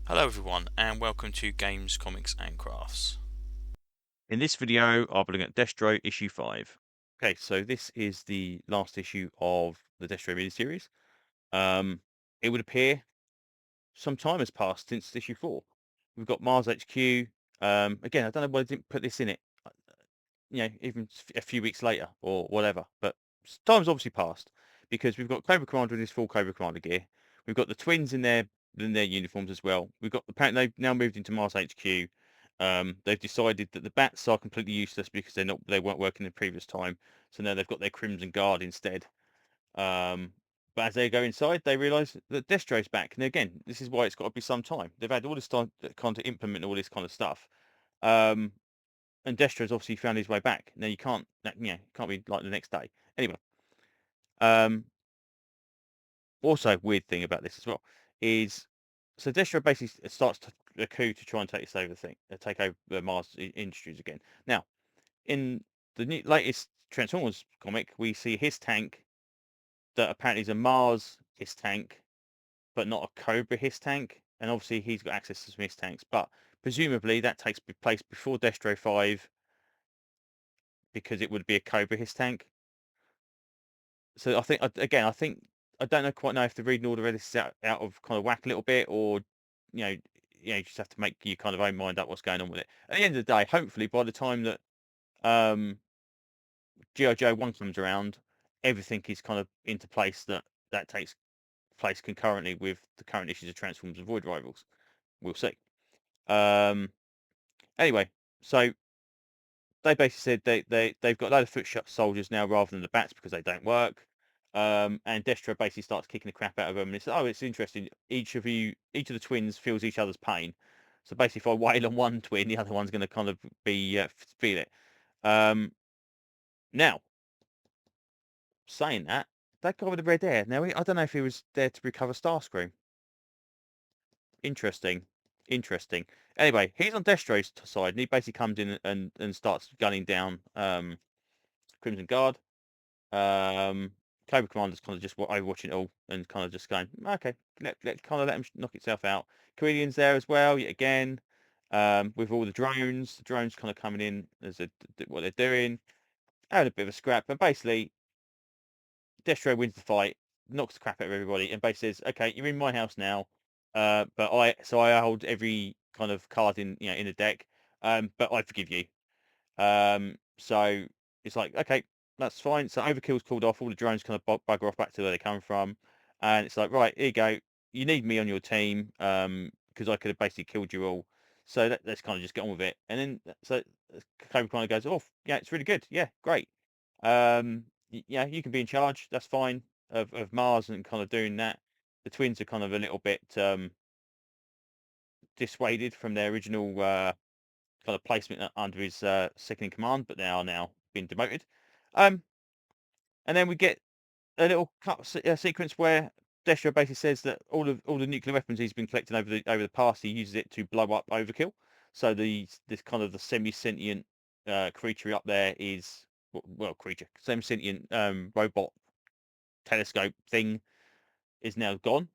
Hello everyone and welcome to Games, Comics and Crafts. In this video, I'll be looking at Destro issue 5. Okay, so this is the last issue of the Destro miniseries. It would appear some time has passed since issue 4. We've got Mars HQ. Again, I don't know why they didn't put this in it, even a few weeks later or whatever. But time's obviously passed because we've got Cobra Commander in his full Cobra Commander gear. We've got the twins in their uniforms as well. We've got apparently they've now moved into Mars HQ. They've decided that the bats are completely useless because they weren't working the previous time. So now they've got their Crimson Guard instead. But as they go inside, they realise that Destro's back. And again, this is why it's got to be some time. They've had all this time kind of implement all this kind of stuff. And Destro's obviously found his way back. Now you can't be like the next day. Anyway, um, also weird thing about this as well is so Destro basically starts a coup to try and take over the Mars Industries again. Now, in the latest Transformers comic, we see his tank that apparently is a Mars his tank, but not a Cobra his tank. And obviously he's got access to some his tanks, but presumably that takes place before Destro 5 because it would be a Cobra his tank. So I think again, I don't know quite know if the reading order of this is out of kind of whack a little bit, or you know, you just have to make your kind of own mind up what's going on with it. At the end of the day, hopefully by the time that um, G.I. Joe 1 comes around, everything is kind of into place that takes place concurrently with the current issues of Transformers and Void Rivals. We'll see. Um, anyway, so they basically said they've got a load of foot soldiers now rather than the bats because they don't work. And Destro basically starts kicking the crap out of them. And he says, "Oh, it's interesting. Each of the twins feels each other's pain. So basically, if I wail on one twin, the other one's going to kind of be feel it." Um, now, saying that, that guy with the red hair. Now, I don't know if he was there to recover Starscream. Interesting, interesting. Anyway, he's on Destro's side, and he basically comes in and starts gunning down Crimson Guard. Um, Cobra Commander's kind of just overwatching it all and kind of just going, okay, let him knock itself out. Comedian's there as well, yet again, with all the drones. The drones kind of coming in as what they're doing, having a bit of a scrap, and basically Destro wins the fight, knocks the crap out of everybody, and basically says, okay, you're in my house now, but I hold every kind of card in the deck, but I forgive you. So it's like, okay, that's fine. So overkill's called off. All the drones kind of bugger off back to where they come from. And it's like, right, here you go. You need me on your team because I could have basically killed you all. So let's kind of just get on with it. And then so Cobra kind of goes, oh, yeah, it's really good. Yeah, great. Yeah, you can be in charge. That's fine of Mars and kind of doing that. The twins are kind of a little bit dissuaded from their original kind of placement under his second in command, but they are now being demoted. Um, and then we get a little sequence where Destro basically says that all the nuclear weapons he's been collecting over the past, he uses it to blow up Overkill. So this kind of the semi-sentient creature up there is creature semi-sentient robot telescope thing is now gone.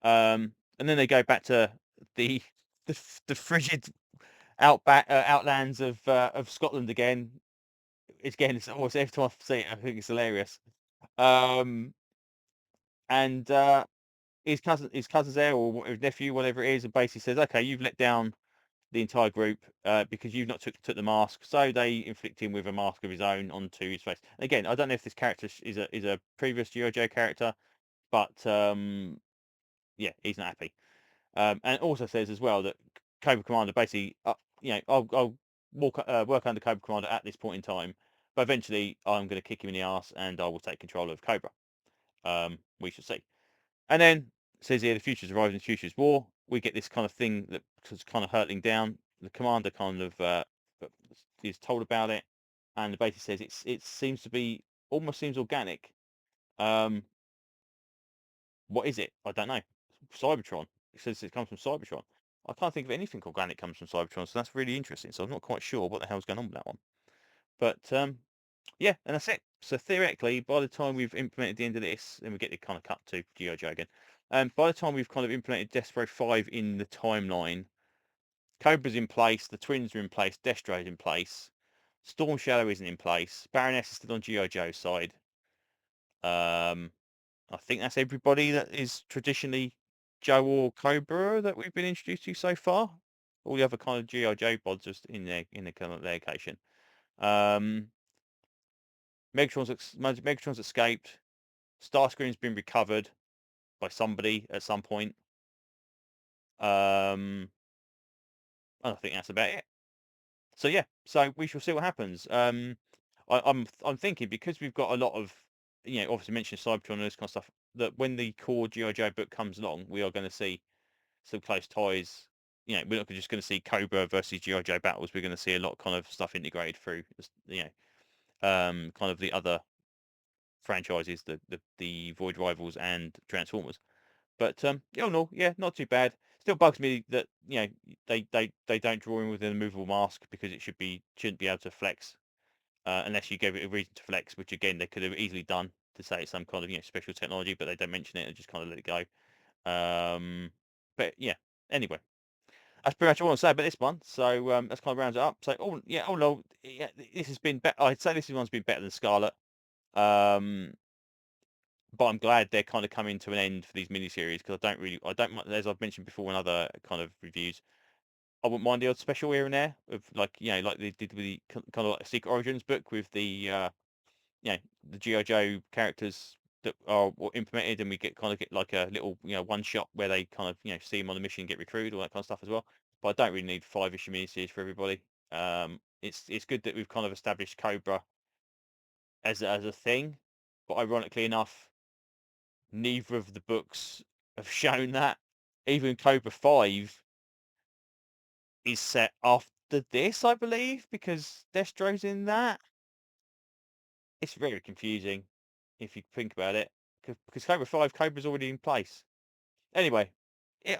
And then they go back to the the frigid outlands of Scotland again. It's almost every time I see it, I think it's hilarious. Um, and his cousin's there or his nephew, whatever it is, and basically says, "Okay, you've let down the entire group because you've not took the mask." So they inflict him with a mask of his own onto his face. Again, I don't know if this character is a previous G.I. character, but yeah, he's not happy. And it also says as well that Cobra Commander basically, I'll work under Cobra Commander at this point in time, but eventually I'm going to kick him in the ass and I will take control of Cobra. We shall see. And then it says here the future's arriving, the future's war. We get this kind of thing that's kind of hurtling down. The commander kind of is told about it, and basically says it seems to be almost seems organic. Um, what is it? I don't know. Cybertron. It says it comes from Cybertron. I can't think of anything organic comes from Cybertron, so that's really interesting. So I'm not quite sure what the hell's going on with that one. But Yeah, and that's it. So theoretically, by the time we've implemented the end of this, and we get the kind of cut to G.I. Joe again, by the time we've kind of implemented Destro 5 in the timeline, Cobra's in place, the twins are in place, Destro's in place, Storm Shadow isn't in place, Baroness is still on G.I. Joe's side. I think that's everybody that is traditionally Joe or Cobra that we've been introduced to so far. All the other kind of G.I. Joe pods just in the kind of their location. Um, Megatron's escaped. Starscream's been recovered by somebody at some point. And I think that's about it. So yeah, so we shall see what happens. I'm thinking because we've got a lot of obviously mentioned Cybertron and this kind of stuff that when the core GI Joe book comes along, we are going to see some close ties. We're not just going to see Cobra versus GI Joe battles. We're going to see a lot of kind of stuff integrated through kind of the other franchises, the Void Rivals and Transformers. But all in all, yeah, not too bad. Still bugs me that they don't draw in with an immovable mask because it shouldn't be able to flex unless you gave it a reason to flex, which again they could have easily done to say it's some kind of special technology, but they don't mention it and just kind of let it go. But yeah, anyway, that's pretty much all I want to say about this one. So that's kind of rounds it up. So all in all, yeah, this has been better. I'd say this one's been better than Scarlet. Um, but I'm glad they're kind of coming to an end for these miniseries because I don't, as I've mentioned before in other kind of reviews, I wouldn't mind the odd special here and there of like like they did with the kind of like a Secret Origins book with the the GI Joe characters that are implemented, and we get like a little one shot where they kind of see them on the mission, get recruited, all that kind of stuff as well. But I don't really need 5-issue miniseries for everybody. It's good that we've kind of established Cobra as a thing, but ironically enough, neither of the books have shown that. Even Cobra 5 is set after this, I believe, because Destro's in that. It's very confusing if you think about it, because Cobra 5, Cobra's already in place. Anyway,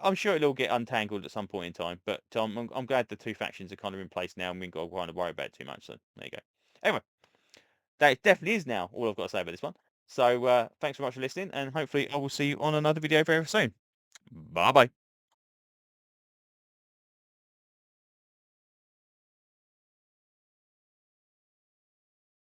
I'm sure it'll all get untangled at some point in time, but I'm glad the two factions are kind of in place now and we ain't got to kind of worry about it too much, so there you go. Anyway, that definitely is now all I've got to say about this one. So thanks very much for listening, and hopefully I will see you on another video very soon. Bye bye.